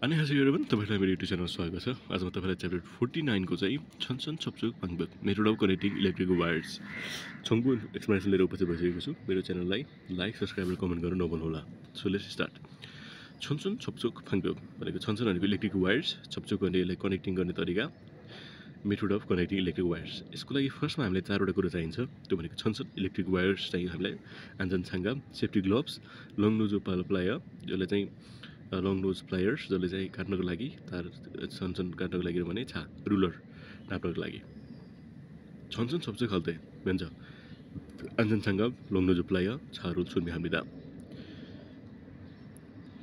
안녕하세요 여러분, तपाईँलाई मेरो युट्युब च्यानलमा स्वागत छ। आज म तपाईँलाई च्याप्टर 49 को चाहिँ छनछन छपछुक भाङभुङ method of connecting electric wires छङ्गु एक्सप्लेनेसन लिएर उपस्थित भइसकेको छु। मेरो च्यानललाई लाइक, सब्स्क्राइब र कमेन्ट गर्न नभुल्नुहोला। So let's start. छनछन छपछुक भाङभुङ भनेको छनछन भनेको इलेक्ट्रिक वायर्स, छपछुक भने यसलाई कनेक्टिङ गर्ने तरिका, method of connecting electric wires. यसको लागि फर्स्टमा हामीलाई चारवटा कुरा चाहिन्छ। त्यो भनेको छनछन इलेक्ट्रिक वायर्स चाहिँ हामीलाई आन्जन छाङ्गा, safety gloves, long nose plier, जसले चाहिँ लङ नोज प्लायर्स, जसले चाहिँ काट्नको लागि, तार छनछन काट्नको लागि भने रुलर नाप्नको लागि। छनछन छपछुक खाल्ते भन्छ आन्जन छाङ्गा, लङ नोज प्लायर, छा रुल सुन्मी हामीले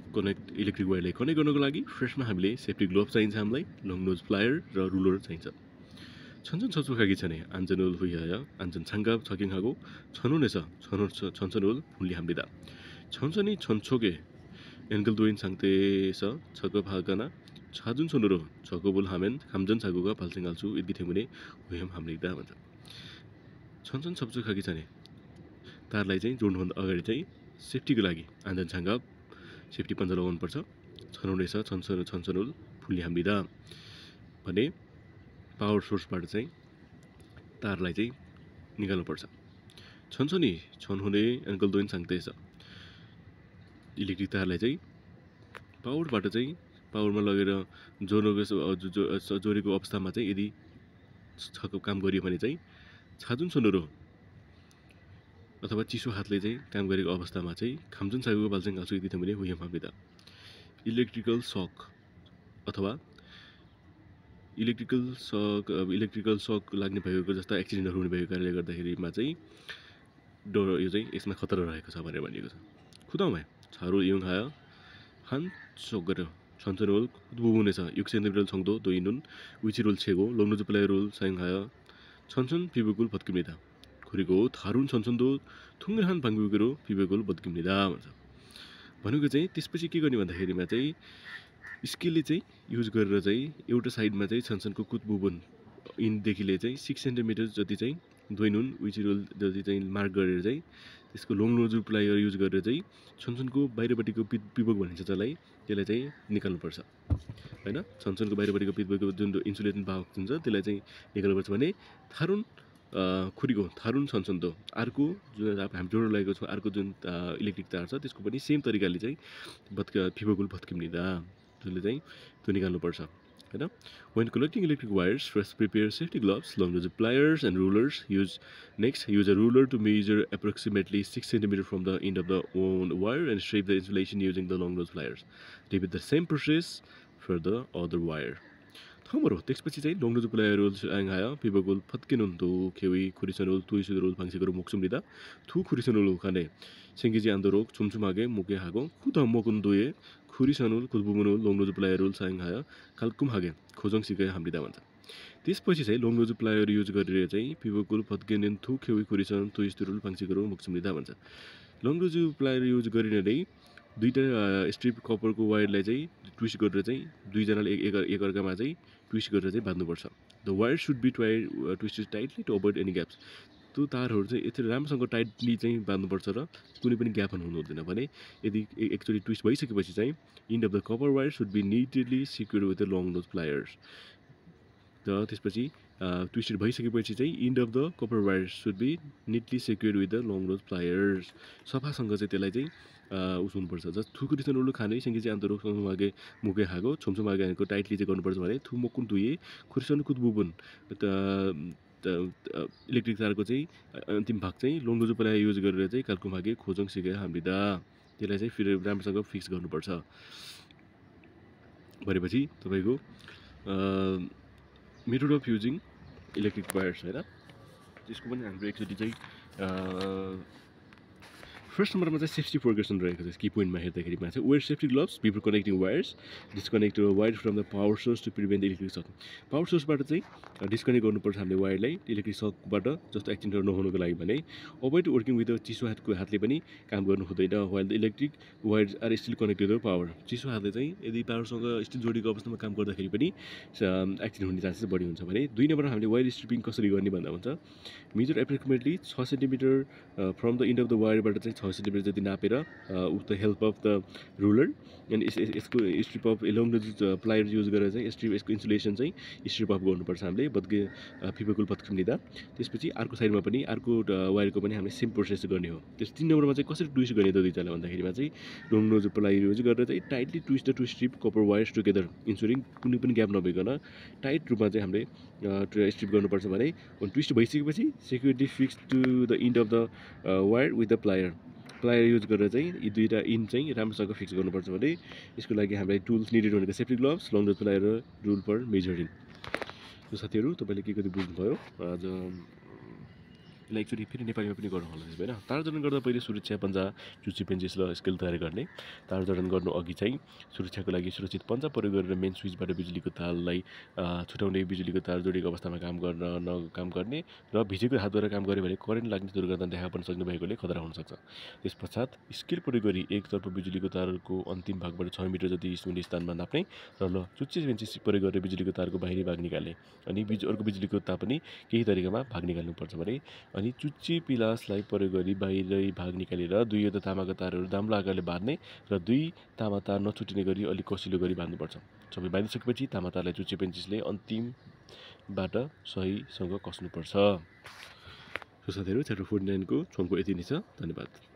कनेक्ट इलेक्ट्रिक वायरलाई कनेक्ट गर्नको लागि फर्स्टमा हामीले सेफ्टी ग्लोभ चाहिन्छ, हामीलाई लङ नोज प्लायर र रुलर चाहिन्छ। छनछन छपछुक खागी छ नि आन्जन उल हुइहाय आन्जन छाङ्गा छकिङ हागो छनु नै छ छनछन उल फुल्ली हामीले छनछनी छनछोके एन्कल दोइन सांगतेस छक भागना छाजुन छनुरो छको बुल हामेन खामजन छागुगा फाल्सिङ हाल्छु यदि थिमुने हुयम हाम्लिदा भन्छ। छनछन छपछुक खागी छ नि तारलाई चाहिँ जोड्नुभन्दा अगाडि चाहिँ सेफ्टीको लागि आन्जन छाङ्गा सेफ्टी पन्जा लगाउनु पर्छ। छनुने छ छनछन उल फुल्ली हाम्लिदा भने पावर सोर्सबाट चाहिँ तारलाई चाहिँ निकाल्नुपर्छ। छनछनी छनहुने एन्कल दोइन सांगतेस इलेक्ट्रिक तारलाई चाहिँ पावरबाट चाहिँ पावरमा लगेर जोडेको अवस्थामा चाहिँ यदि छको काम गरियो भने चाहिँ छाजुन छनुरो अथवा चिसो हातले चाहिँ काम गरेको अवस्थामा चाहिँ खामजुन छागुको बाल्सिङ हाल्छु यदि थियो भने हुयम हाम्लिदा इलेक्ट्रिकल सक अथवा इलेक्ट्रिकल सक लाग्ने भएको जस्ता एक्सिडेन्टहरू हुने भएको कारणले गर्दाखेरिमा चाहिँ डर यो चाहिँ यसमा खतरा रहेको छ भनेर भनिएको छ। खुदाउमा छारो युङ हाय हान सोक गर्यो छनछन रोल बुबुनेछ युक सेन्टिमिटर छङ्दो दोइनुन उइची रोल छेगो लग्नु प्लाय रोल साइङ हाय छनछन पिबुकुल भत्किमिदा खुरीको थारुन छनछन दो थुङ्ग्रहान भाङबुगेरो पिबुकुल भत्किमिदा भन्छ। भनेको चाहिँ त्यसपछि के गर्ने भन्दाखेरिमा चाहिँ स्केलले चाहिँ युज गरेर चाहिँ एउटा साइडमा चाहिँ छनछनको कुतबुबुन इनदेखिले चाहिँ 6 सेन्टिमिटर जति चाहिँ दोइनुन उइची रोल जति चाहिँ मार्क गरेर चाहिँ त्यसको लङ नोज प्लायर युज गरेर चाहिँ छनछनको बाहिरपट्टिको पिबक भनिन्छ त्यसलाई चाहिँ निकाल्नुपर्छ हैन। छनछनको बाहिरपट्टिको पिबकको जुन इन्सुलेसन भाग हुन्छ त्यसलाई चाहिँ निकाल्नुपर्छ भने थारुन खुरीको थारुन छनछन दो अर्को जुन हामी जोडेर लागेको छौँ अर्को जुन इलेक्ट्रिक तार छ त्यसको पनि सेम तरिकाले चाहिँ पिबकुल भत्किमिदा जसले चाहिँ त्यो निकाल्नुपर्छ हैन। When collecting electric wires, first prepare safety gloves, long nose pliers and rulers. Use a ruler to measure approximately 6 cm from the end of the wire and shape the insulation using the long nose pliers. Repeat the same process for the other wire. थमरो त्यसपछि चाहिँ long nose plier role आङहाय पिबकुल फत्किनुन दो खेवी खुरिसनुल तुइसु role फांसिगरो मोक्सुमलिदा थु खुरिसनुल खाने सेंगिजी आन्दरोक छुमछुमागे मुके हागो खुद मोकुन दोए खुरिसनुल कुलबुमुनुल long nose plier role आङहाय कालकुम हागे खोजङ सिके हाम्लिदा भन्छ। त्यसपछि चाहिँ लङ नोज प्लायर युज गरेर चाहिँ पिबकुल फत्किनुन थु खेवी खुरिसन तुइसु रोल फांसिगरो मोक्सुमलिदा भन्छ। लङ नोज प्लायर युज गरिन नै दुईटा स्ट्रिप कपरको वायरलाई चाहिँ ट्विस्ट गरेर चाहिँ दुईजनाले एकअर्कामा चाहिँ ट्विस्ट गरेर चाहिँ बाँध्नुपर्छ। The wire should be twisted tightly to avoid any gaps. त्यो तारहरू चाहिँ यति राम्रोसँग टाइटली चाहिँ बाँध्नुपर्छ र कुनै पनि ग्याप हुनु हुँदैन। भने यदि एकचोटि ट्विस्ट भइसकेपछि चाहिँ end of the copper wire should be neatly secured with the long nose pliers. र त्यसपछि ट्विस्टेड भइसकेपछि चाहिँ end of the copper wire should be neatly secured with the long nose pliers. सफासँग चाहिँ त्यसलाई चाहिँ उस हुनुपर्छ। जस्ट थुकुरिसन उल्लु खाने सँगै चाहिँ आन्तरो मागे मुके हागो छुमछुमागे हागको टाइटली चाहिँ गर्नुपर्छ भने थु मोकुन दुए खुरिसन कुद बुबुन इलेक्ट्रिक तारको चाहिँ अन्तिम भाग चाहिँ लङ नोज प्लायर युज गरेर चाहिँ कालकुम हागे खोजङ सिके हाम्लिदा त्यसलाई चाहिँ फेरि राम्रोसँग फिक्स गर्नुपर्छ। भनेपछि तपाईँको method of using electric wires हैन। त्यसको पनि हाम्रो एकचोटि चाहिँ फर्स्ट नम्बरमा चाहिँ सेफ्टी प्रिकसन रहेको छ। की पोइन्टमा हेर्दाखेरिमा चाहिँ wear safety gloves before connecting wires, disconnect wire from the power source to prevent electric shock. Power सोर्सबाट चाहिँ डिस्कनेक्ट गर्नुपर्छ हामीले वायरलाई इलेक्ट्रिक सकबाट जस्तो एक्सिडेन्टहरू नहुनुको लागि भने। अभोइड वर्किङ विथ चिसो हातले पनि काम गर्नु हुँदैन। While the electric wires are still connected to power. चिसो हातले चाहिँ यदि पावरसँग स्टिल जोडिएको अवस्थामा काम गर्दाखेरि पनि एक्सिडेन्ट हुने चान्सेस बढी हुन्छ। भने 2 नम्बरमा हामीले वायर स्ट्रिपिङ कसरी गर्ने भन्दा हुन्छ measure approximately 6 centimetre from the end of the वायरबाट चाहिँ 6 6 सेन्टिमिटर जति नापेर with the help of the ruler अनि यसको strip off along the plier use गरेर चाहिँ यसको इन्सुलेसन चाहिँ स्ट्रिप अफ गर्नुपर्छ हामीले फिबोकुल पत्कमिँदा। त्यसपछि अर्को साइडमा पनि अर्को वायरको पनि हामीले सेम प्रोसेस गर्ने हो। त्यस 3 नम्बरमा चाहिँ कसरी ट्विस्ट गर्ने त दुईटाले भन्दाखेरिमा चाहिँ लङ नोज प्लायर युज गरेर चाहिँ tightly twist the two strip copper wires together ensuring कुनै पनि ग्याप नभइकन टाइट रूपमा चाहिँ हामीले स्ट्रिप गर्नुपर्छ भने ट्विस्ट भइसकेपछि security fix to the end of the wire with the plier use गरेर चाहिँ यी दुईवटा इन्ड चाहिँ राम्रोसँग फिक्स गर्नुपर्छ भने यसको लागि हामीलाई टुल्स निडेड भनेको safety gloves long nose plier र रुल फर मेजरिङ। यो साथीहरू तपाईँले के कति बुझ्नुभयो आज यसलाई एक्चुअली फेरि नेपालीमा पनि गर्नु होला होइन। तार जडान गर्दा पहिले सुरक्षा पन्जा चुच्ची पेन्चिस र स्केल तयार गर्ने। तार जडान गर्नु अघि चाहिँ सुरक्षाको लागि सुरक्षित पन्जा प्रयोग गरेर मेन स्विचबाट बिजुलीको तारलाई छुटाउने, बिजुलीको तार जोडिएको अवस्थामा काम गर्ने र भिजेको हातद्वारा काम गऱ्यो भने करेन्ट लाग्ने दुर्घटना देखा पर्न सक्ने भएकोले खतरा हुनसक्छ। त्यस पश्चात स्केल प्रयोग गरी एकतर्फ बिजुलीको तारको अन्तिम भागबाट 6 मिटर जति सुन्ने स्थानमा नाप्ने र चुच्ची पेन्चिस प्रयोग गरेर बिजुलीको तारको बाहिरी भाग निकाल्ने अनि अर्को बिजुलीको तार पनि केही तरिकामा भाग निकाल्नुपर्छ भने अनि चुच्ची पिलासलाई प्रयोग गरी बाहिरै भाग निकालेर दुईवटा तामाका तारहरू दाम्लो आकारले बाँध्ने र दुई तामा तार नछुटिने गरी अलिक कसिलो गरी बाँध्नुपर्छ। सबै बाँधिसकेपछि तामा तारलाई चुच्ची पेन्चिसले अन्तिमबाट सहीसँग कस्नुपर्छ। साथीहरू च्याप्टर 49 को छलको यति नै छ। धन्यवाद।